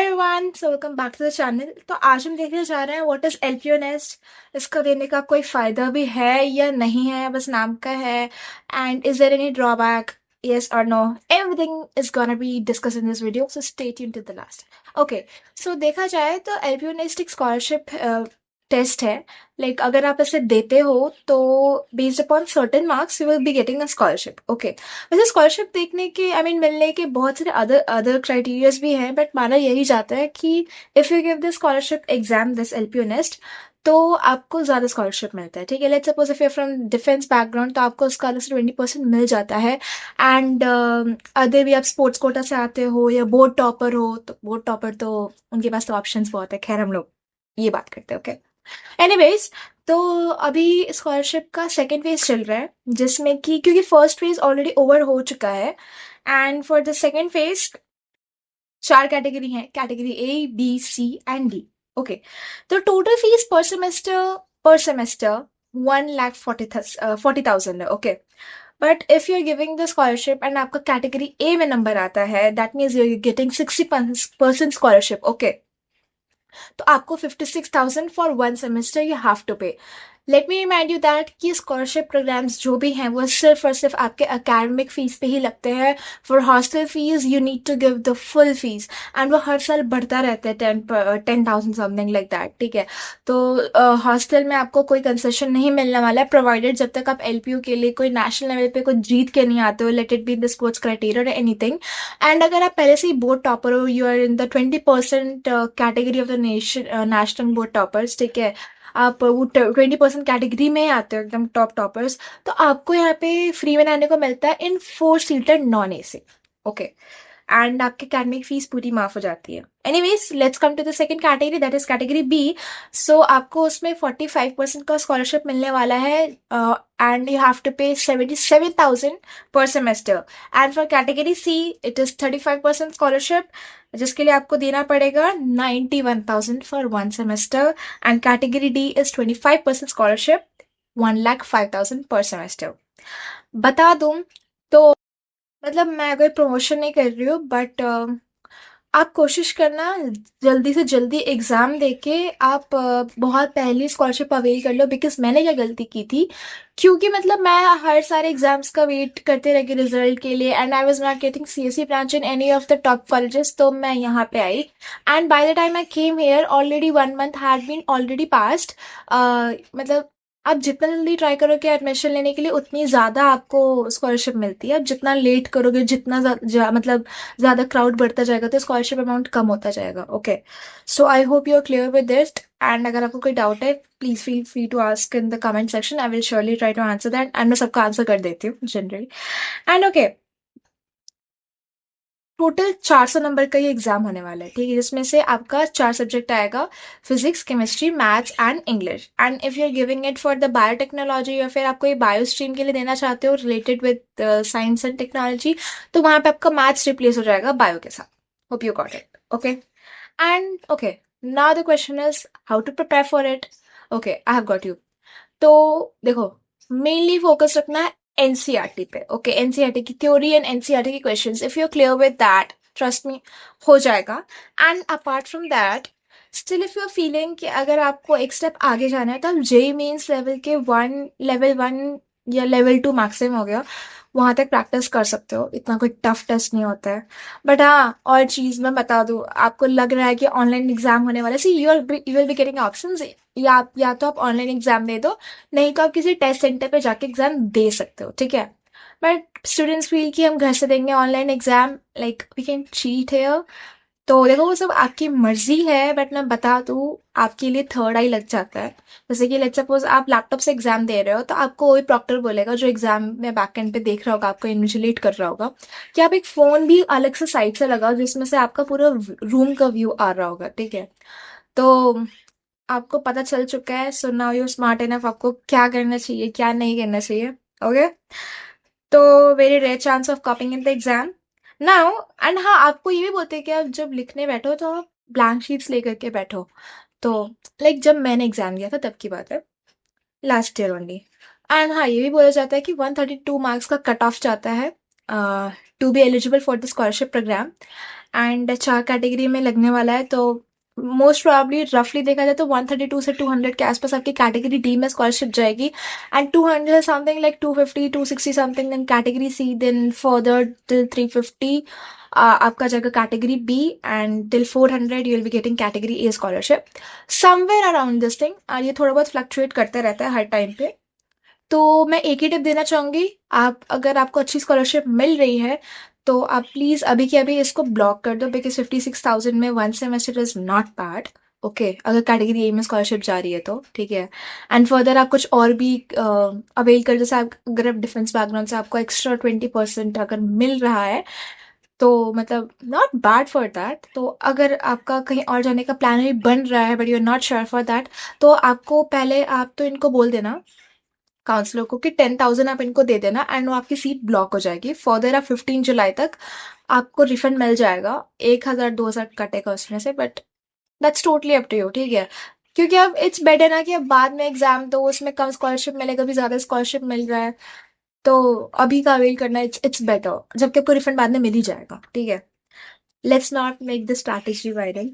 Everyone, so welcome back to the channel. तो आज हम देखने जा रहे हैं व्हाट इज एलपीओ नेस्ट। इसका देने का कोई फायदा भी है या नहीं है, बस नाम का है। And is there any drawback, yes or no? Everything is gonna be discussed in this video, so stay tuned to the last. Okay, so देखा जाए तो एलपीओ नेस्ट एक स्कॉलरशिप टेस्ट है। लाइक अगर आप इसे देते हो तो based upon certain marks you will be getting a scholarship. Okay, वैसे स्कॉलरशिप देखने के मिलने के बहुत सारे अदर क्राइटेरियाज भी हैं, बट माना यही जाता है कि if you give this scholarship exam, this LPO nest, तो आपको ज्यादा स्कॉलरशिप मिलता है। ठीक है, let's suppose if you from defence background तो आपको उसका अलग से 20% मिल जाता है। एंड अदर भी आप स्पोर्ट्स कोटा से आते हो या बोर्ड टॉपर हो, तो बोर्ड टॉपर तो उनके पास तो ऑप्शंस बहुत है। खैर, हम लोग ये बात करते हैं। ओके, एनीवेज, तो अभी स्कॉलरशिप का सेकेंड फेज चल रहा है, जिसमें कि क्योंकि फर्स्ट फेज ऑलरेडी ओवर हो चुका है, and for the second phase 4 category हैं, category A, B, C and D. Okay, तो टोटल फीस पर सेमेस्टर 1,40,000 है। Okay, but if you are giving the scholarship and आपका कैटेगरी ए में number आता है, that means you are getting 60% scholarship. Okay, तो आपको 56,000 for 1 semester you have to pay. Let me remind you that कि scholarship programmes जो भी हैं वो सिर्फ और सिर्फ आपके अकेडमिक फीस पे ही लगते हैं। For hostel fees you need to give the full fees, एंड वो हर साल बढ़ता रहता है, 10,000 समथिंग लाइक दैट। ठीक है, तो हॉस्टल में आपको कोई कंसेशन नहीं मिलने वाला है, प्रोवाइडेड जब तक आप एलपीयू के लिए कोई नेशनल लेवल पे कोई जीत के नहीं आते हो, let it be the sports criteria और एनीथिंग। एंड अगर आप पहले से ही बोर्ड टॉपर हो, you are in the 20% category of the national board toppers, ठीक है, आप वो 20% कैटेगरी में ही आते हो, एकदम टॉप टॉपर्स, तो आपको यहाँ पे फ्री में रहने को मिलता है in 4 seater non AC. Okay, and आपकी अकेडमिक फीस पूरी माफ हो जाती है। Anyways, let's come to the second category, that is category B. So आपको उसमें 45% का स्कॉलरशिप मिलने वाला है, एंड यू हैव टू पे 77,000 पर semester. And for category see it is 35% scholarship, जिसके लिए आपको देना पड़ेगा 91,000 for 1 semester. And category D is 25% scholarship, 1,05,000 पर सेमेस्टर। बता दूं तो मतलब मैं कोई प्रमोशन नहीं कर रही हूँ, बट आप कोशिश करना जल्दी से जल्दी एग्ज़ाम देके आप बहुत पहले स्कॉलरशिप अवेल कर लो। बिकॉज मैंने क्या गलती की थी, क्योंकि मतलब मैं हर सारे एग्जाम्स का वेट करते रह गई रिजल्ट के लिए, and I was not getting CSC branch in any of the top colleges. तो मैं यहाँ पे आई, and by the time I came here already 1 month had been already passed. मतलब आप जितना जल्दी ट्राई करोगे एडमिशन लेने के लिए, उतनी ज़्यादा आपको स्कॉलरशिप मिलती है। आप जितना लेट करोगे, जितना मतलब ज़्यादा क्राउड बढ़ता जाएगा, तो स्कॉलरशिप अमाउंट कम होता जाएगा। Okay, so I hope you are clear with this. And अगर आपको कोई डाउट है, please feel free to ask in the comment section, I will surely try to answer that, and मैं सबका आंसर कर देती हूँ generally. And okay, total 400 number का ये एग्जाम होने वाला है, ठीक है, जिसमें से आपका 4 सब्जेक्ट आएगा, physics, chemistry, maths and English. And if you are giving it for the biotechnology, या फिर आप कोई बायो स्ट्रीम के लिए देना चाहते हो related with science and technology, तो वहां पे आपका मैथ्स रिप्लेस हो जाएगा बायो के साथ। Hope you got it. Okay, and okay, now the question is how to prepare for it. Okay, I have got you. तो देखो, मेनली फोकस रखना है एनसीईआरटी पे। ओके, एनसीईआरटी की थ्योरी एंड एनसीईआरटी की questions, if you are clear with that, trust me, हो जाएगा। And apart from that, still if you are feeling कि अगर आपको एक स्टेप आगे जाना है, तो आप जेई मेंस लेवल 1 या लेवल 2 मैक्सिमम हो गया, वहां तक प्रैक्टिस कर सकते हो। इतना कोई टफ टेस्ट नहीं होता है। बट हाँ, और चीज मैं बता दूं, आपको लग रहा है कि ऑनलाइन एग्जाम होने वाला है, see you will be getting options. या तो आप ऑनलाइन एग्जाम दे दो, नहीं तो आप किसी टेस्ट सेंटर पे जाके एग्जाम दे सकते हो। ठीक है, बट स्टूडेंट्स फील कि हम घर से देंगे online exam, like we can cheat here. तो देखो, वो सब आपकी मर्जी है, बट मैं बता दूं, आपके लिए थर्ड आई लग जाता है। जैसे कि लेट्स सपोज आप लैपटॉप से एग्जाम दे रहे हो, तो आपको वही प्रॉक्टर बोलेगा जो एग्जाम में बैक एंड पे देख रहा होगा, आपको इन्विजिलेट कर रहा होगा, कि आप एक फोन भी अलग से साइड से लगाओ, जिसमें से आपका पूरा रूम का व्यू आ रहा होगा। ठीक है, तो आपको पता चल चुका है। So now you smart enough, आपको क्या करना चाहिए, क्या नहीं करना चाहिए। ओके, तो very rare chance of copying in the exam now. And हाँ, आपको ये भी बोलते हैं कि आप जब लिखने बैठो तो आप ब्लैंक शीट्स लेकर के बैठो। तो लाइक जब मैंने एग्जाम दिया था तब की बात है, लास्ट ईयर ओनली। एंड हाँ, ये भी बोला जाता है कि 132 मार्क्स का कट ऑफ जाता है to be eligible for the scholarship program. And 4 category में लगने वाला है, तो मोस्ट प्रोबेबली रफली देखा जाए तो 132 से 200 के आसपास आपकी कैटेगरी डी में स्कॉलरशिप जाएगी, and 200 something like 250 260 something in category C, then further till 350 आपका जाएगा category B, and till 400 you will be getting category A scholarship, somewhere around this thing. ये थोड़ा बहुत फ्लक्चुएट करता रहता है हर टाइम पे। तो मैं एक ही टिप देना चाहूँगी, आप अगर आपको अच्छी स्कॉलरशिप मिल रही है, तो आप प्लीज़ अभी के अभी इसको ब्लॉक कर दो, बिकॉज़ 56,000 में 1 semester is not bad. Okay, अगर कैटेगरी ए में स्कॉलरशिप जा रही है तो, ठीक है। एंड फर्दर आप कुछ और भी अवेल कर, जैसे आप अगर आप डिफेंस बैकग्राउंड से आपको एक्स्ट्रा 20% अगर मिल रहा है, तो मतलब नॉट बैड फॉर दैट। तो अगर आपका कहीं और जाने का प्लान भी बन रहा है, but you are not sure for that, तो आपको पहले आप तो इनको बोल देना काउंसलर को कि 10,000 आप इनको दे देना, एंड वो आपकी सीट ब्लॉक हो जाएगी। फर्दर आप 15 जुलाई तक आपको रिफंड मिल जाएगा, 1,000 2,000 कटेगा उसमें से, but that's totally up to you, ठीक है। क्योंकि अब इट्स बेटर ना कि अब बाद में एग्जाम दो, उसमें कम स्कॉलरशिप मिलेगा, भी ज्यादा स्कॉलरशिप मिल रहा है, तो अभी का वेट करना इट्स बेटर, जबकि आपको रिफंड बाद में मिल ही जाएगा, ठीक है। Let's not make the strategy viral.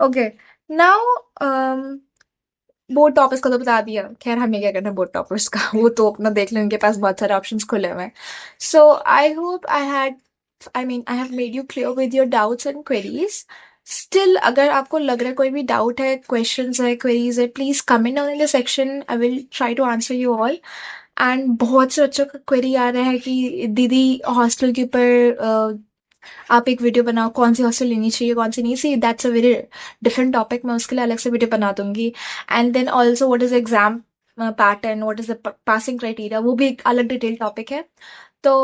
Okay, now board toppers का तो बता दिया, खैर हमें क्या करना बोर्ड टॉपर्स का, वो तो अपना देख लें, उनके पास बहुत सारे ऑप्शंस खुले हुए हैं। So I hope I have made you clear with your doubts and queries. Still अगर आपको लग रहा है कोई भी डाउट है, क्वेश्चंस है, क्वेरीज है, please comment down in the section, I will try to answer you all. And बहुत से बच्चों का क्वेरी आ रहा है कि दीदी हॉस्टल के ऊपर आप एक वीडियो बनाओ, कौन सी हॉस्टल लेनी चाहिए, कौन सी नहीं, see that's a very different topic, मैं उसके लिए अलग से वीडियो बना दूंगी। And then also what is exam pattern, what is the passing criteria, वो भी एक अलग डिटेल टॉपिक है। तो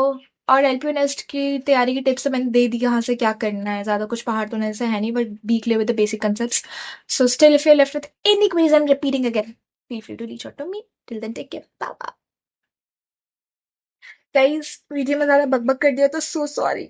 और एलपीयू नेस्ट की तैयारी की टिप्स तो मैंने दे दी, कहाँ से क्या करना है, ज़्यादा कुछ पहाड़ तो ऐसे है नहीं, but be clear with the basic concepts. So still if you left with any queries I am repeating again, feel free to reach out to me. Till then, take care. Bye bye. Guys, video में ज़्यादा बकबक कर दिया तो so sorry.